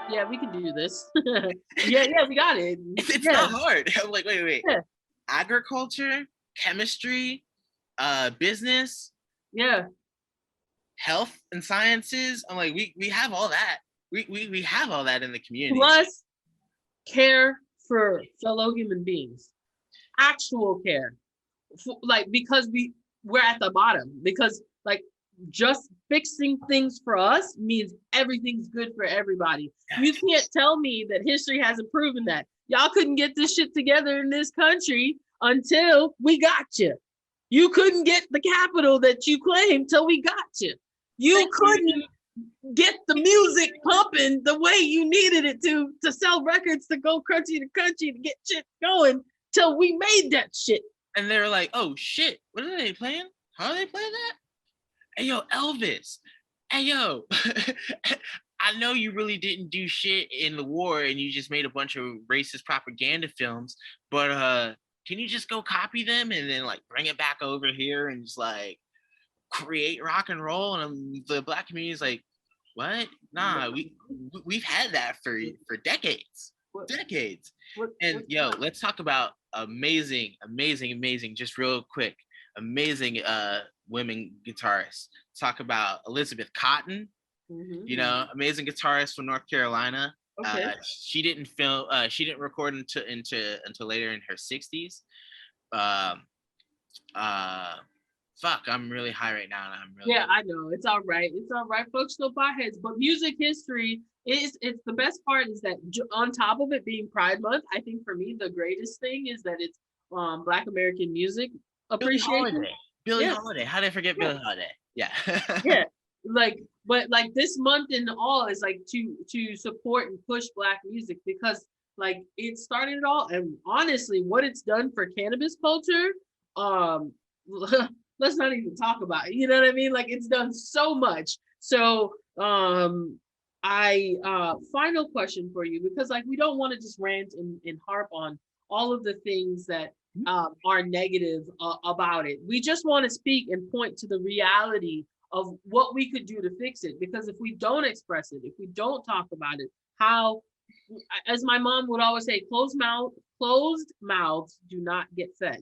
Yeah, we can do this. Yeah, we got it. It's Yeah, not hard. I'm like, wait. yeah, Agriculture, chemistry, business, yeah. health and sciences. I'm like, we have all that. We have all that in the community. Plus, care for fellow human beings. Actual care. Like, because we're at the bottom. Because, like, just fixing things for us means everything's good for everybody. You can't tell me that history hasn't proven that. Y'all couldn't get this shit together in this country until we got you. You couldn't get the capital that you claimed till we got you. You couldn't get the music pumping the way you needed it to sell records, to go country to country, to get shit going till we made that shit. And they're like, oh shit, what are they playing? How are they playing that? Hey yo, Elvis. Hey yo. I know you really didn't do shit in the war and you just made a bunch of racist propaganda films, but can you just go copy them and then like bring it back over here and just like create rock and roll? And the Black community is like, what? Nah, we've had that for decades. Decades. And yo, let's talk about amazing, just real quick, amazing women guitarists. Talk about Elizabeth Cotton, you know, amazing guitarist from North Carolina. Okay. She didn't record until later in her 60s. Fuck, I'm really high right now, and I'm really. Yeah, I know. It's all right. It's all right. Folks still buy heads, but music history it's the best part is that on top of it being Pride Month, I think for me the greatest thing is that it's Black American music appreciation. Billie Holiday. How did I forget Billie Holiday? Yeah. Yeah. Like, but like this month in all is like to support and push Black music, because like it started it all, and honestly what it's done for cannabis culture, let's not even talk about it. You know what I mean? Like it's done so much. So I final question for you, because like we don't want to just rant and harp on all of the things that are negative about it. We just want to speak and point to the reality of what we could do to fix it. Because if we don't express it, if we don't talk about it, how, as my mom would always say, closed mouths do not get fed.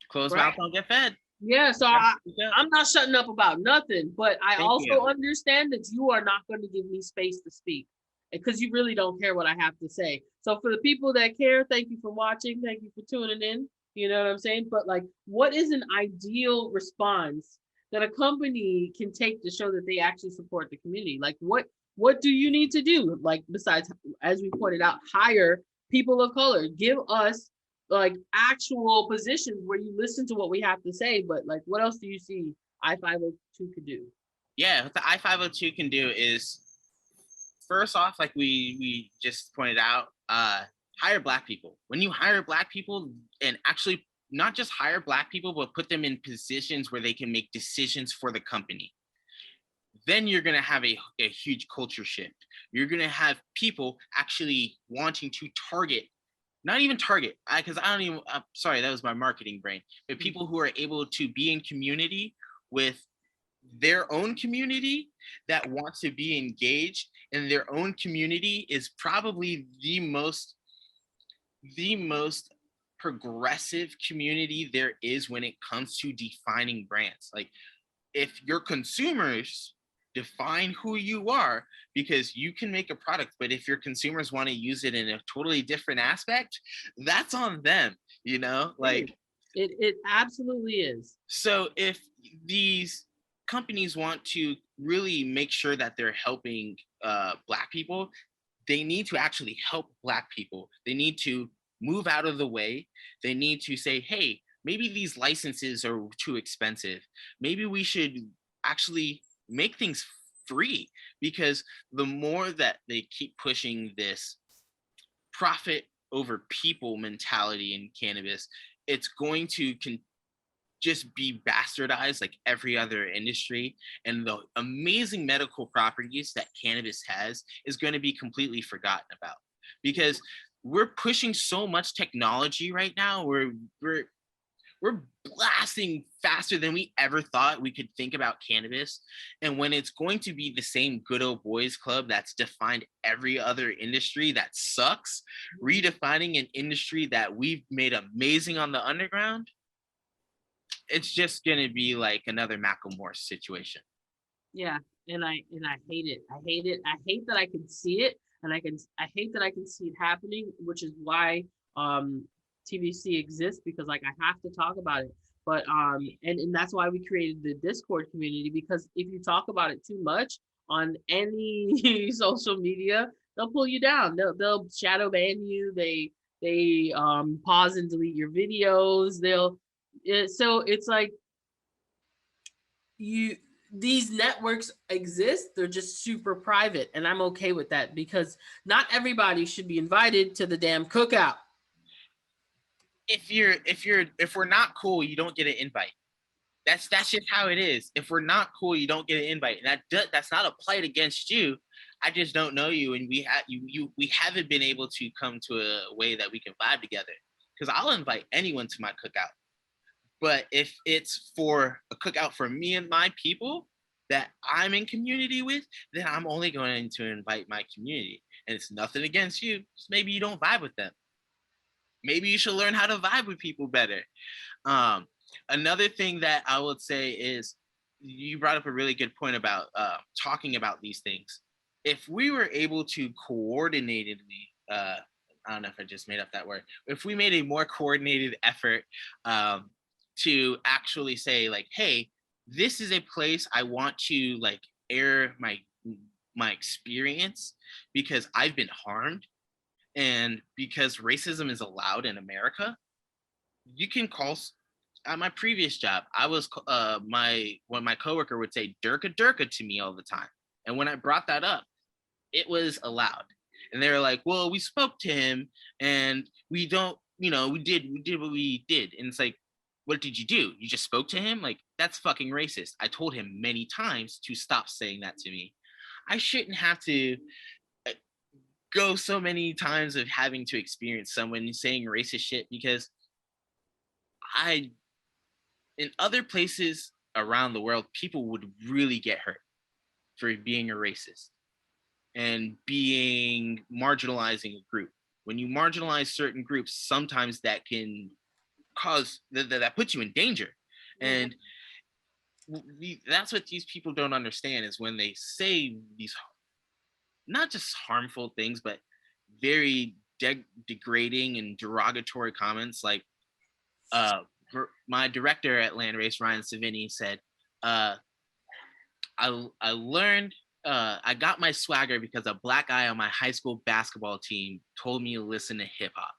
Closed mouths don't get fed. Yeah, so I'm not shutting up about nothing, but I also understand that you are not going to give me space to speak because you really don't care what I have to say. So for the people that care, thank you for watching. Thank you for tuning in. You know what I'm saying? But like, what is an ideal response that a company can take to show that they actually support the community? Like, what do you need to do? Like, besides, as we pointed out, hire people of color, give us like actual positions where you listen to what we have to say. But like, what else do you see I502 could do? Yeah, what the I502 can do is, first off, like we just pointed out, hire Black people. When you hire Black people, and actually not just hire Black people, but put them in positions where they can make decisions for the company, then you're going to have a huge culture shift. You're going to have people actually wanting to target, not even target, because I'm sorry, that was my marketing brain, but people who are able to be in community with their own community that wants to be engaged, and their own community is probably the most progressive community there is when it comes to defining brands. Like, if your consumers define who you are, because you can make a product, but if your consumers want to use it in a totally different aspect, that's on them, you know? Like, it absolutely is. So if these companies want to really make sure that they're helping Black people, they need to actually help Black people. They need to move out of the way. They need to say, hey, maybe these licenses are too expensive. Maybe we should actually make things free, because the more that they keep pushing this profit over people mentality in cannabis, it's going to just be bastardized like every other industry, and the amazing medical properties that cannabis has is going to be completely forgotten about, because we're pushing so much technology right now. We're we're blasting faster than we ever thought we could think about cannabis. And when it's going to be the same good old boys club that's defined every other industry that sucks, redefining an industry that we've made amazing on the underground, it's just going to be like another Macklemore situation. Yeah, and I hate it. I hate it. I hate that I can see it, and I hate that I can see it happening, which is why T.B.C exists, because like I have to talk about it. But and that's why we created the Discord community, because if you talk about it too much on any social media, they'll pull you down. They'll shadow ban you. They pause and delete your videos. So it's like you these networks exist, they're just super private, and I'm okay with that, because not everybody should be invited to the damn cookout. If we're not cool, you don't get an invite. That's just how it is. If we're not cool, you don't get an invite. And that's not a plight against you. I just don't know you, and we haven't been able to come to a way that we can vibe together. Because I'll invite anyone to my cookout. But if it's for a cookout for me and my people that I'm in community with, then I'm only going to invite my community. And it's nothing against you. Just maybe you don't vibe with them. Maybe you should learn how to vibe with people better. Another thing that I would say is, you brought up a really good point about talking about these things. If we were able to coordinatedly, I don't know if I just made up that word, if we made a more coordinated effort to actually say like, hey, this is a place I want to like air my experience because I've been harmed, and because racism is allowed in America. You can call. At my previous job, I was my coworker would say "Durka Durka" to me all the time, and when I brought that up, it was allowed. And they were like, "Well, we spoke to him, and we don't, we did what we did." And it's like, what did you do? You just spoke to him? Like, that's fucking racist. I told him many times to stop saying that to me. I shouldn't have to go so many times of having to experience someone saying racist shit, because in other places around the world, people would really get hurt for being a racist and being marginalizing a group. When you marginalize certain groups, sometimes that can cause that puts you in danger. And that's what these people don't understand, is when they say these not just harmful things, but very degrading and derogatory comments. Like my director at Landrace, Ryan Savini, said, I learned, I got my swagger because a black guy on my high school basketball team told me to listen to hip hop.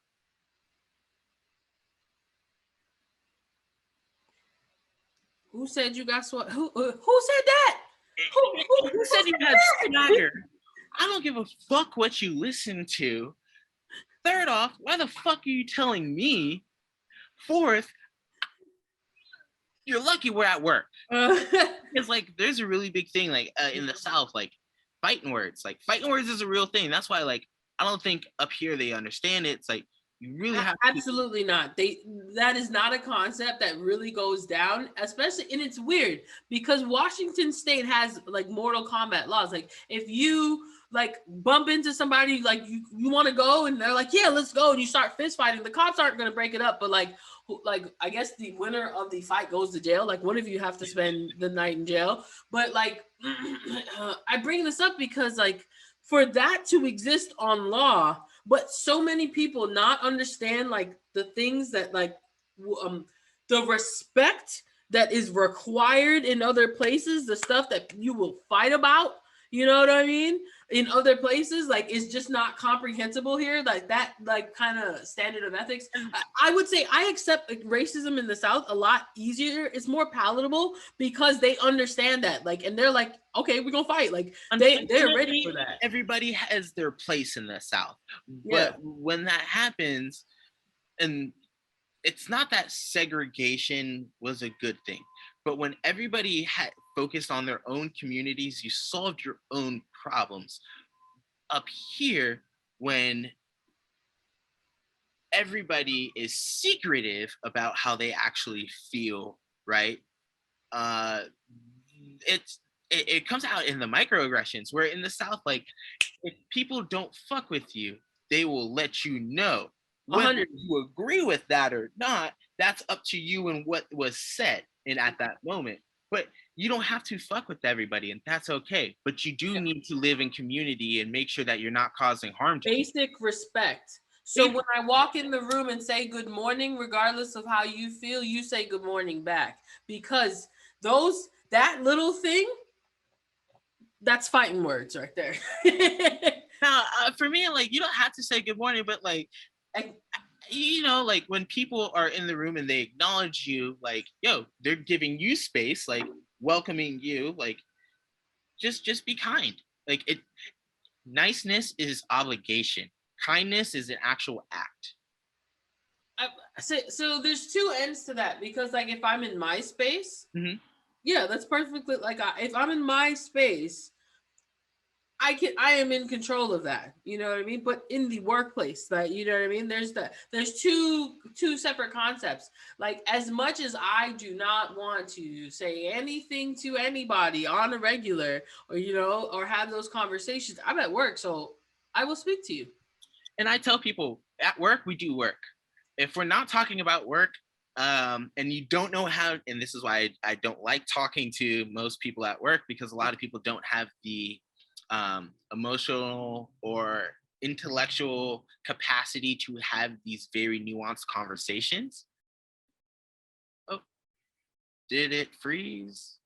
Who said you got swagger? Who said that? Who said you had swagger? I don't give a fuck what you listen to. Third off, why the fuck are you telling me? Fourth, you're lucky we're at work. Because like, there's a really big thing like in the South, like fighting words. Like fighting words is a real thing. That's why like I don't think up here they understand it. It's like you really have absolutely not. That is not a concept that really goes down, especially, and it's weird because Washington State has like Mortal Kombat laws. Like if you like bump into somebody, like you want to go and they're like, yeah, let's go, and you start fist fighting, the cops aren't going to break it up, but like I guess the winner of the fight goes to jail. Like one of you have to spend the night in jail. But like I bring this up because like for that to exist on law, but so many people not understand like the things that like the respect that is required in other places, the stuff that you will fight about, you know what I mean, in other places, like it's just not comprehensible here. Like that like kind of standard of ethics, I would say I accept like, racism in the South a lot easier. It's more palatable because they understand that, like, and they're like, okay, we're gonna fight. Like they're ready for that. Everybody has their place in the South, but when that happens, and it's not that segregation was a good thing, but when everybody had focused on their own communities, you solved your own problems. Up here, when everybody is secretive about how they actually feel, right? Uh, it comes out in the microaggressions, where in the South, like, if people don't fuck with you, they will let you know. Whether 100. you agree with that or not, that's up to you and what was said in at that moment. But you don't have to fuck with everybody, and that's okay. But you do need to live in community and make sure that you're not causing harm to people. Basic respect. So when I walk in the room and say good morning, regardless of how you feel, you say good morning back, because that little thing, that's fighting words right there. Now, for me, like, you don't have to say good morning, but like, like when people are in the room and they acknowledge you, like, yo, they're giving you space, like welcoming you, like, just be kind. Like, it niceness is obligation. Kindness is an actual act. So there's two ends to that, because like if I'm in my space, Mhm. yeah, that's perfectly like if I'm in my space, I am in control of that. You know what I mean? But in the workplace, that, you know what I mean? There's two separate concepts. Like, as much as I do not want to say anything to anybody on a regular, or or have those conversations, I'm at work, so I will speak to you. And I tell people, at work we do work. If we're not talking about work, and you don't know how, and this is why I don't like talking to most people at work, because a lot of people don't have the emotional or intellectual capacity to have these very nuanced conversations. Oh, did it freeze?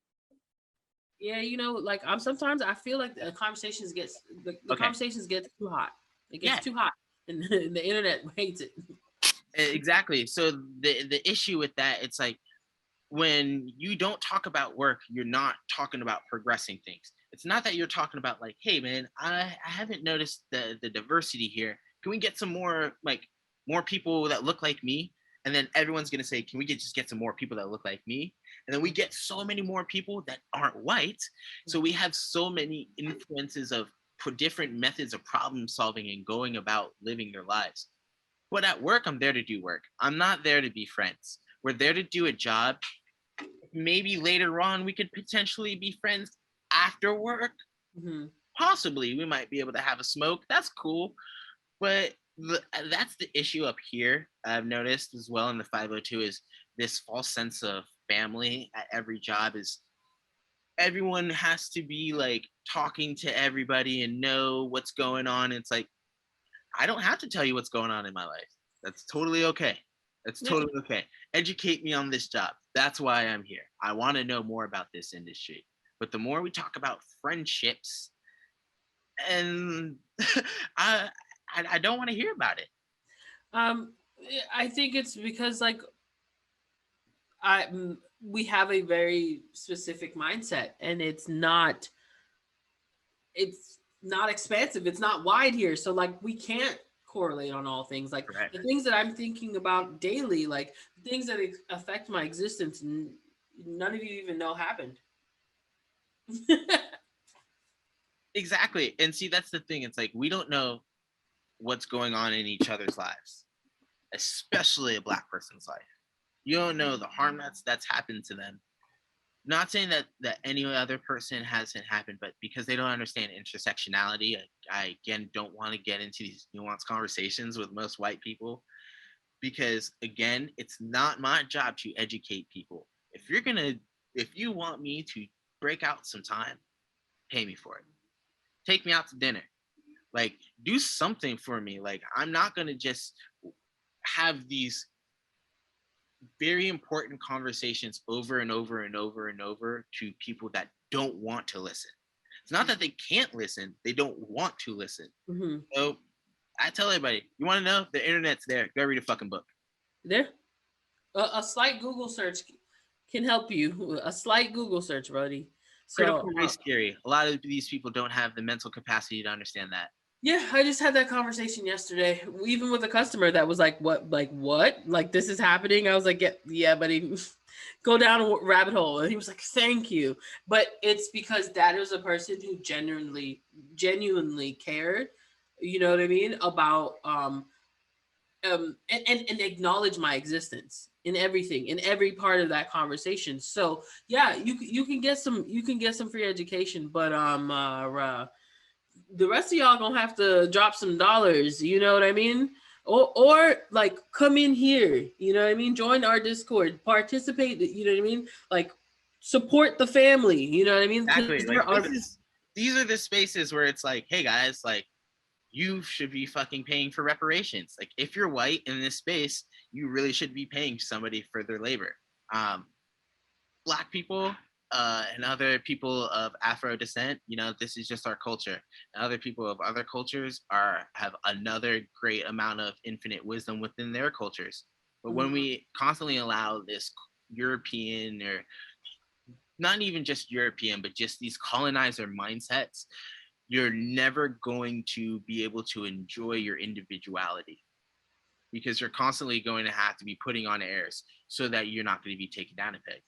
Yeah, like sometimes I feel like the conversations Okay. conversations get too hot. It gets Yeah. too hot, and the internet hates it. Exactly. So the issue with that, it's like, when you don't talk about work, you're not talking about progressing things. It's not that you're talking about, like, hey man, I haven't noticed the diversity here. Can we get some more, like, more people that look like me? And then everyone's gonna say, can we just get some more people that look like me? And then we get so many more people that aren't white. So we have so many influences of different methods of problem solving and going about living your lives. But at work, I'm there to do work. I'm not there to be friends. We're there to do a job. Maybe later on we could potentially be friends after work. Mm-hmm. Possibly we might be able to have a smoke. That's cool. But that's the issue up here. I've noticed as well in the 502 is this false sense of family at every job. Is everyone has to be like talking to everybody and know what's going on. It's like, I don't have to tell you what's going on in my life. That's totally okay. That's totally okay. Educate me on this job. That's why I'm here. I want to know more about this industry. But the more we talk about friendships, and I I don't want to hear about it. I think it's because like we have a very specific mindset, and it's not expansive. It's not wide here. So like we can't correlate on all things. Like Correct. the things that I'm thinking about daily, like things that affect my existence, none of you even know happened. Exactly. And see, that's the thing. It's like, we don't know what's going on in each other's lives, especially a Black person's life. You don't know the harm that's happened to them. Not saying that any other person hasn't happened, but because they don't understand intersectionality, I again don't want to get into these nuanced conversations with most white people, because again, it's not my job to educate people. If you want me to break out some time, pay me for it. Take me out to dinner. Like, do something for me. Like, I'm not gonna just have these very important conversations over and over and over and over to people that don't want to listen. It's not that they can't listen, they don't want to listen. Mm-hmm. So I tell everybody, you want to know? The internet's there. Go read a fucking book. There, a slight Google search can help you. A slight Google search, buddy. So Critical race theory. A lot of these people don't have the mental capacity to understand that. yeah, I just had that conversation yesterday, even with a customer that was like, "What? Like what? Like this is happening?" I was like, "Yeah, buddy, go down a rabbit hole." And he was like, "Thank you," but it's because that is a person who genuinely cared. You know what I mean about and acknowledge my existence in everything, in every part of that conversation. So yeah, you can get some free education, but the rest of y'all gonna have to drop some dollars, you know what I mean? Or like come in here, you know what I mean? Join our Discord, participate, you know what I mean? Like support the family, you know what I mean? Because Exactly. there Like are these are the spaces where it's like, hey guys, like you should be fucking paying for reparations. Like if you're white in this space, you really should be paying somebody for their labor. Black people and other people of Afro descent, you know, this is just our culture. And other people of other cultures have another great amount of infinite wisdom within their cultures. But when we constantly allow this European, or not even just European, but just these colonizer mindsets, you're never going to be able to enjoy your individuality, because you're constantly going to have to be putting on airs so that you're not going to be taken down a peg.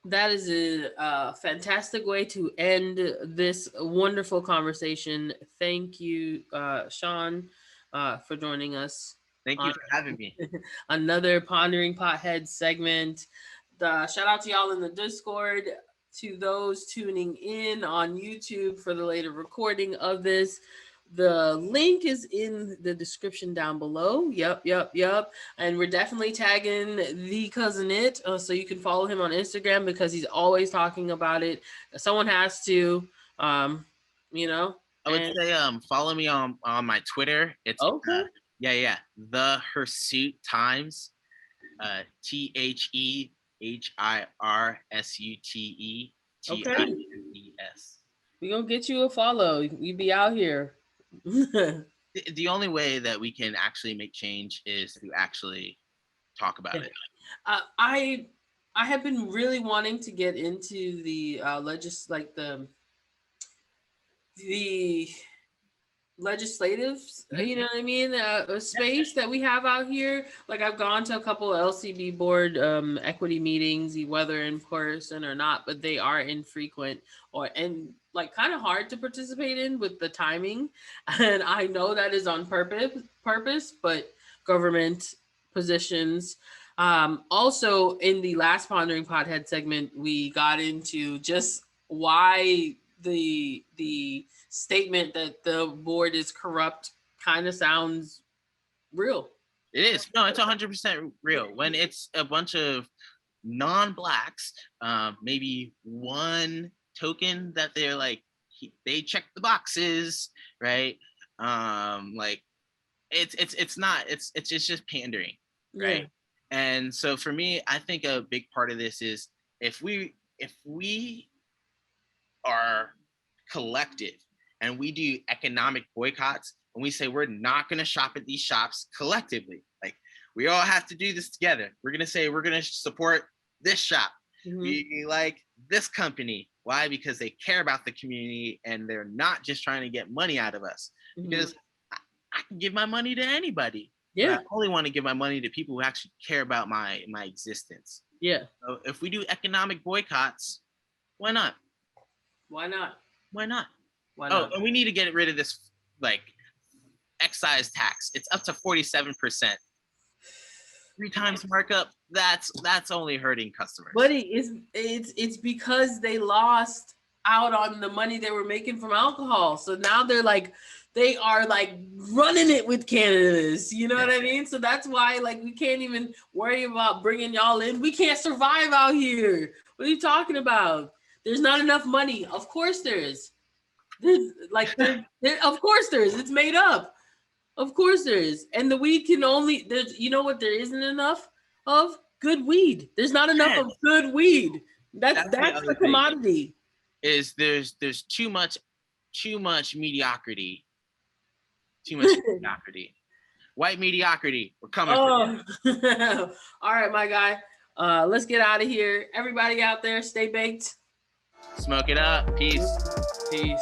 that is a fantastic way to end this wonderful conversation. Thank you, Sean, for joining us. Thank you for having me. Another Pondering Pothead segment. Shout out to y'all in the Discord, to those tuning in on YouTube for the later recording of this. The link is in the description down below. Yep. And we're definitely tagging the cousin it, so you can follow him on Instagram because he's always talking about it. Someone has to, you know. I would say follow me on my Twitter. It's Okay. The Hirsute Times. THEHIRSUTE We gonna get you a follow. You be out here. The only way that we can actually make change is to actually talk about it. I have been really wanting to get into the the legislative, you know what I mean, space that we have out here. Like I've gone to a couple of LCB board equity meetings, whether in person or not, but they are infrequent and like kind of hard to participate in with the timing. And I know that is on purpose, but government positions. Also, in the last Pondering Pothead segment, we got into just why the statement that the board is corrupt kind of sounds real. It is. No, it's 100% real. When it's a bunch of non-blacks, maybe one token that they're like, they check the boxes, right? Like it's not, it's just pandering, right? Yeah. And so for me, I think a big part of this is if we are collective and we do economic boycotts and we say we're not going to shop at these shops collectively, like we all have to do this together. We're going to say we're going to support this shop. We like this company. Why? Because they care about the community and they're not just trying to get money out of us. Because I can give my money to anybody. Yeah. I only want to give my money to people who actually care about my existence. Yeah. So if we do economic boycotts, why not? Why not? Why not? Why not? Oh, and we need to get rid of this like excise tax. It's up to 47%. 3 times markup. That's only hurting customers. Buddy, it's because they lost out on the money they were making from alcohol. So now they are like running it with cannabis. You know what I mean? So that's why like we can't even worry about bringing y'all in. We can't survive out here. What are you talking about? There's not enough money. Of course there is. Of course there is. It's made up. Of course there is. And the weed can only, you know what there isn't enough of? Good weed. There's not enough of good weed. That's the commodity. Is there's too much mediocrity. Too much mediocrity. White mediocrity. We're coming for you. All right, my guy. Let's get out of here. Everybody out there, stay baked. Smoke it up. Peace. Peace.